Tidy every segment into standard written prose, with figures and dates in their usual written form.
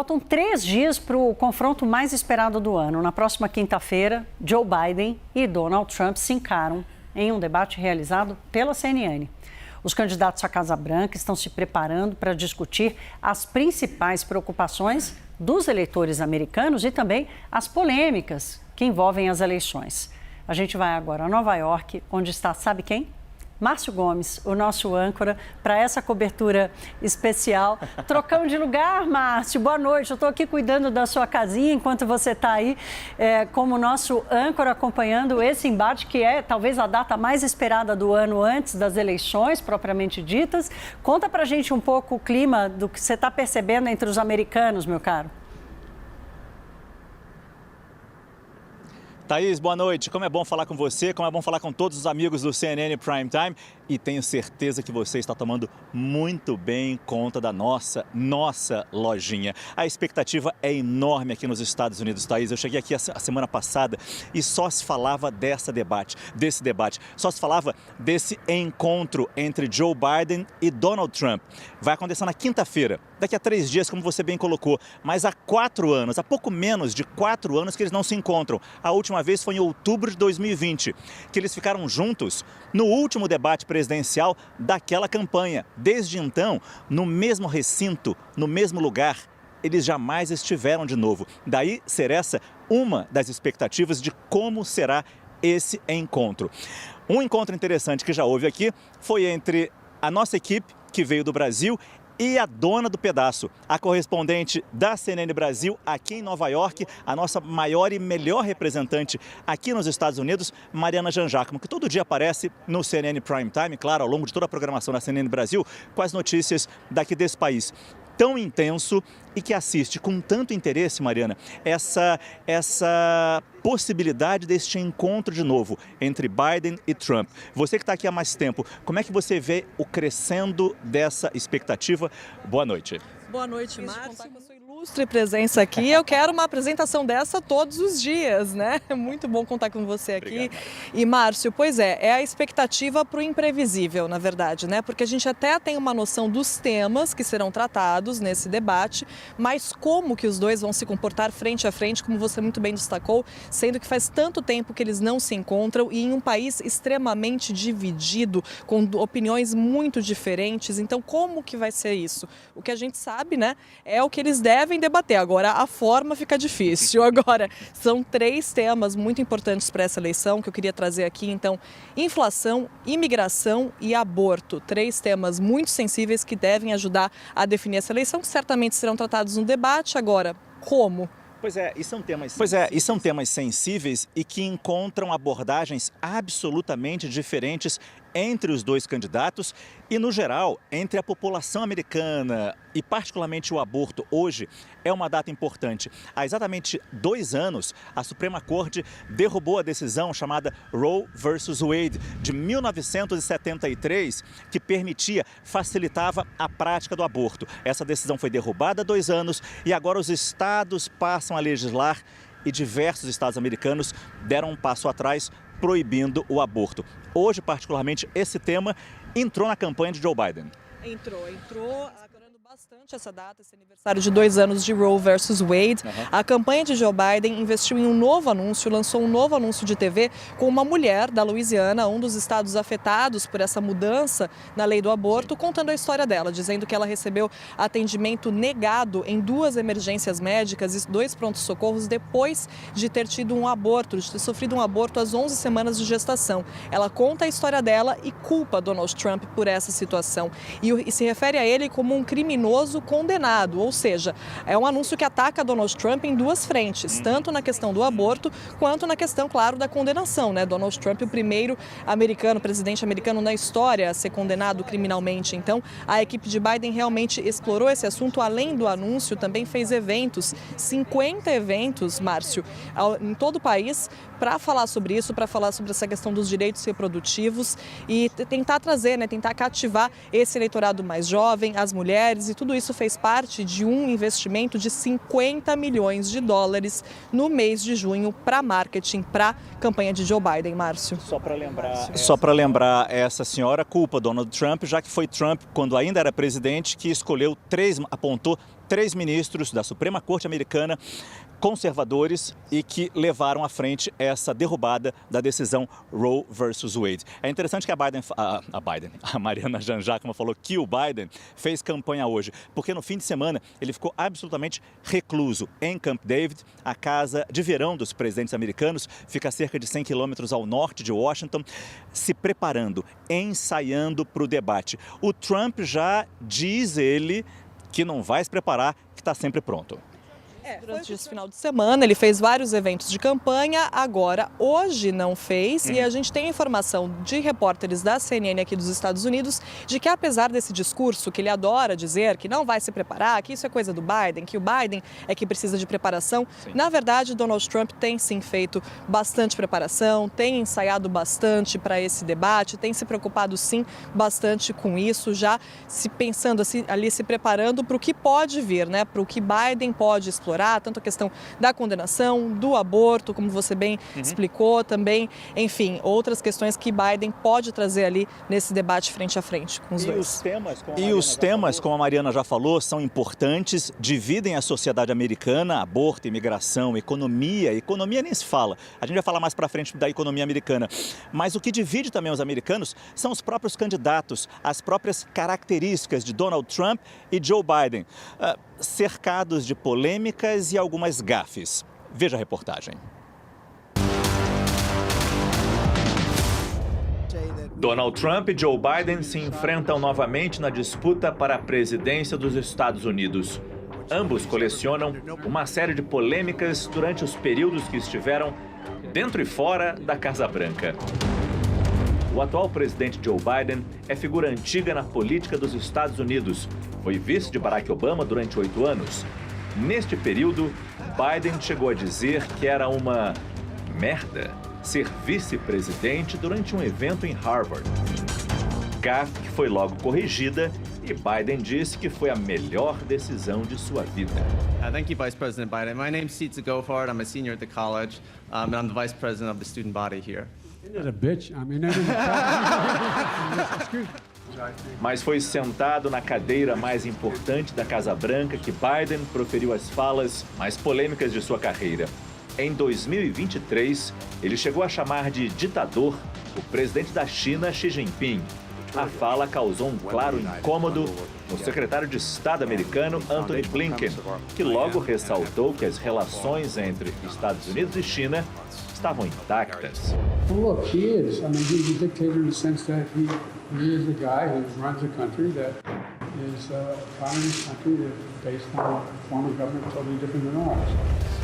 Faltam 3 dias para o confronto mais esperado do ano. Na próxima quinta-feira, Joe Biden e Donald Trump se encaram em um debate realizado pela CNN. Os candidatos à Casa Branca estão se preparando para discutir as principais preocupações dos eleitores americanos e também as polêmicas que envolvem as eleições. A gente vai agora a Nova York, onde está, sabe quem? Márcio Gomes, o nosso âncora, para essa cobertura especial. Trocamos de lugar, Márcio. Boa noite. Eu estou aqui cuidando da sua casinha enquanto você está aí como nosso âncora acompanhando esse embate, que é talvez a data mais esperada do ano antes das eleições propriamente ditas. Conta para a gente um pouco o clima do que você está percebendo entre os americanos, meu caro. Thaís, boa noite. Como é bom falar com você, como é bom falar com todos os amigos do CNN Prime Time. E tenho certeza que você está tomando muito bem conta da nossa lojinha. A expectativa é enorme aqui nos Estados Unidos, Thaís. Eu cheguei aqui a semana passada e só se falava desse debate. Só se falava desse encontro entre Joe Biden e Donald Trump. Vai acontecer na quinta-feira, daqui a 3 dias, como você bem colocou. Mas há 4 anos, há pouco menos de 4 anos que eles não se encontram. A última vez foi em outubro de 2020, que eles ficaram juntos no último debate presidencial daquela campanha. Desde então, no mesmo recinto, no mesmo lugar, eles jamais estiveram de novo. Daí ser essa uma das expectativas de como será esse encontro. Um encontro interessante que já houve aqui foi entre a nossa equipe, que veio do Brasil, e a dona do pedaço, a correspondente da CNN Brasil aqui em Nova York, a nossa maior e melhor representante aqui nos Estados Unidos, Mariana Jean Jacquemin, que todo dia aparece no CNN Prime Time, claro, ao longo de toda a programação da CNN Brasil, com as notícias daqui desse país. Tão intenso e que assiste com tanto interesse, Mariana, essa possibilidade deste encontro de novo entre Biden e Trump. Você que está aqui há mais tempo, como é que você vê o crescendo dessa expectativa? Boa noite. Boa noite, Márcio. Com a sua ilustre presença aqui. Eu quero uma apresentação dessa todos os dias, né? É muito bom contar com você aqui. Obrigado. E, Márcio, pois é a expectativa para o imprevisível, na verdade, né? Porque a gente até tem uma noção dos temas que serão tratados nesse debate, mas como que os dois vão se comportar frente a frente, como você muito bem destacou, sendo que faz tanto tempo que eles não se encontram e em um país extremamente dividido, com opiniões muito diferentes. Então, como que vai ser isso? O que a gente sabe, né, é o que eles devem debater. Agora, a forma fica difícil. Agora, são 3 temas muito importantes para essa eleição que eu queria trazer aqui. Então, inflação, imigração e aborto. 3 temas muito sensíveis que devem ajudar a definir essa eleição, que certamente serão tratados no debate. Agora, como? E são temas sensíveis e que encontram abordagens absolutamente diferentes entre os dois candidatos e, no geral, entre a população americana e, particularmente, o aborto. Hoje é uma data importante. Há exatamente 2 anos, a Suprema Corte derrubou a decisão chamada Roe versus Wade, de 1973, que facilitava a prática do aborto. Essa decisão foi derrubada há 2 anos e agora os estados passam a legislar e diversos estados americanos deram um passo atrás, proibindo o aborto. Hoje, particularmente, esse tema entrou na campanha de Joe Biden. Entrou acordando bastante essa data, esse aniversário de 2 anos de Roe versus Wade. A campanha de Joe Biden investiu em um novo anúncio, lançou um novo anúncio de TV com uma mulher da Louisiana, um dos estados afetados por essa mudança na lei do aborto, contando a história dela, dizendo que ela recebeu atendimento negado em 2 emergências médicas e 2 prontos-socorros depois de ter tido um aborto, de ter sofrido um aborto às 11 semanas de gestação. Ela conta a história dela e culpa Donald Trump por essa situação e se refere a ele como um criminoso condenado, ou seja, é um anúncio que ataca Donald Trump em 2 frentes, tanto na questão do aborto quanto na questão, claro, da condenação, né? Donald Trump, o primeiro presidente americano na história a ser condenado criminalmente. Então, a equipe de Biden realmente explorou esse assunto, além do anúncio, também fez eventos, 50 eventos, Márcio, em todo o país, para falar sobre isso, para falar sobre essa questão dos direitos reprodutivos e tentar trazer, né, tentar cativar esse eleitorado mais jovem, as mulheres, e tudo isso fez parte de um investimento de 50 milhões de dólares no mês de junho para marketing, para a campanha de Joe Biden, Márcio. Só para lembrar, essa senhora culpa Donald Trump, já que foi Trump, quando ainda era presidente, que apontou 3 ministros da Suprema Corte americana, conservadores, e que levaram à frente essa derrubada da decisão Roe versus Wade. É interessante que a Mariana Janjacoma falou que o Biden fez campanha hoje, porque no fim de semana ele ficou absolutamente recluso em Camp David, a casa de verão dos presidentes americanos, fica a cerca de 100 quilômetros ao norte de Washington, se preparando, ensaiando para o debate. O Trump já diz ele que não vai se preparar, que está sempre pronto. Durante esse final de semana ele fez vários eventos de campanha, agora hoje não fez, e a gente tem informação de repórteres da CNN aqui dos Estados Unidos de que apesar desse discurso que ele adora dizer que não vai se preparar, que isso é coisa do Biden, que o Biden é que precisa de preparação, na verdade Donald Trump tem sim feito bastante preparação, tem ensaiado bastante para esse debate, tem se preocupado sim bastante com isso, já se pensando assim, ali se preparando para o que pode vir, né, para o que Biden pode explorar, tanto a questão da condenação, do aborto, como você bem explicou também, enfim, outras questões que Biden pode trazer ali nesse debate frente a frente com os dois. Os temas, como a Mariana já falou, são importantes, dividem a sociedade americana, aborto, imigração, economia nem se fala. A gente vai falar mais para frente da economia americana. Mas o que divide também os americanos são os próprios candidatos, as próprias características de Donald Trump e Joe Biden, cercados de polêmicas e algumas gafes. Veja a reportagem. Donald Trump e Joe Biden se enfrentam novamente na disputa para a presidência dos Estados Unidos. Ambos colecionam uma série de polêmicas durante os períodos que estiveram dentro e fora da Casa Branca. O atual presidente Joe Biden é figura antiga na política dos Estados Unidos. Foi vice de Barack Obama durante 8 anos. Neste período, Biden chegou a dizer que era uma merda ser vice-presidente durante um evento em Harvard. Gafe que foi logo corrigida e Biden disse que foi a melhor decisão de sua vida. Thank you, Vice President Biden. My name's Sitza Gofard. I'm a senior at the college, and I'm the vice president of the student body here. Mas foi sentado na cadeira mais importante da Casa Branca que Biden proferiu as falas mais polêmicas de sua carreira. Em 2023, ele chegou a chamar de ditador o presidente da China, Xi Jinping. A fala causou um claro incômodo no secretário de Estado americano, Antony Blinken, que logo ressaltou que as relações entre Estados Unidos e China estavam intactas. Well, look, he is. I mean, he's a dictator in the sense that he is the guy who runs a country that is a communist country that's based on a form of government totally different than ours.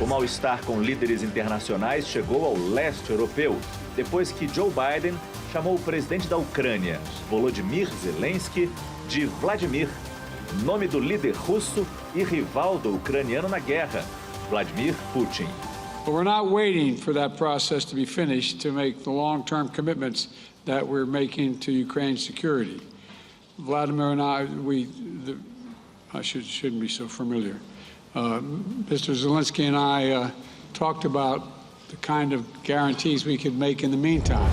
O mal-estar com líderes internacionais chegou ao leste europeu, depois que Joe Biden chamou o presidente da Ucrânia, Volodymyr Zelensky, de Vladimir, nome do líder russo e rival do ucraniano na guerra, Vladimir Putin. But we're not waiting for that process to be finished to make the long-term commitments that we're making to Ukraine's security. Vladimir and I shouldn't be so familiar. Mr. Zelensky and I talked about the kind of guarantees we could make in the meantime.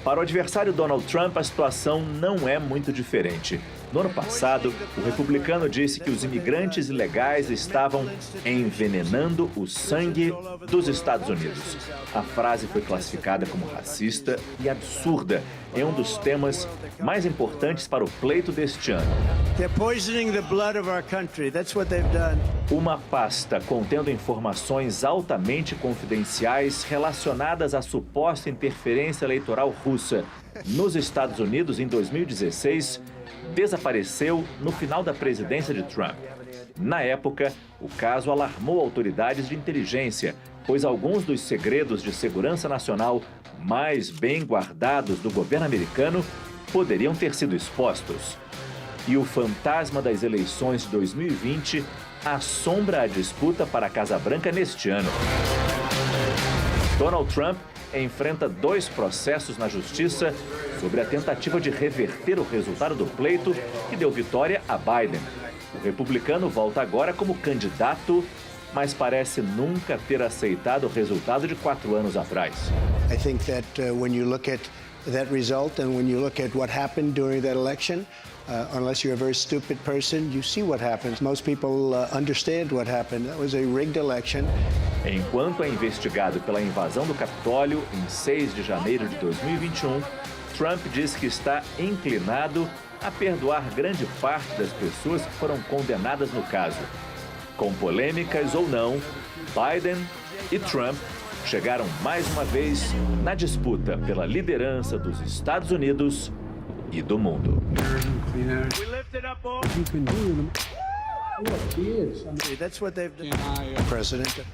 Para o adversário Donald Trump, a situação não é muito diferente. No ano passado, o republicano disse que os imigrantes ilegais estavam envenenando o sangue dos Estados Unidos. A frase foi classificada como racista e absurda. É um dos temas mais importantes para o pleito deste ano. Uma pasta contendo informações altamente confidenciais relacionadas à suposta interferência eleitoral russa nos Estados Unidos em 2016 desapareceu no final da presidência de Trump. Na época, o caso alarmou autoridades de inteligência, pois alguns dos segredos de segurança nacional mais bem guardados do governo americano poderiam ter sido expostos. E o fantasma das eleições de 2020 assombra a disputa para a Casa Branca neste ano. Donald Trump enfrenta 2 processos na justiça sobre a tentativa de reverter o resultado do pleito que deu vitória a Biden. O republicano volta agora como candidato, mas parece nunca ter aceitado o resultado de 4 anos atrás. I think that when you look at that result and when you look at what happened during that election, Unless you're a very stupid person, you see what happens. Most people understand what happened. That was a rigged election. Enquanto é investigado pela invasão do Capitólio em 6 de janeiro de 2021, Trump diz que está inclinado a perdoar grande parte das pessoas que foram condenadas no caso. Com polêmicas ou não, Biden e Trump chegaram mais uma vez na disputa pela liderança dos Estados Unidos e do mundo. That's what they've done. President.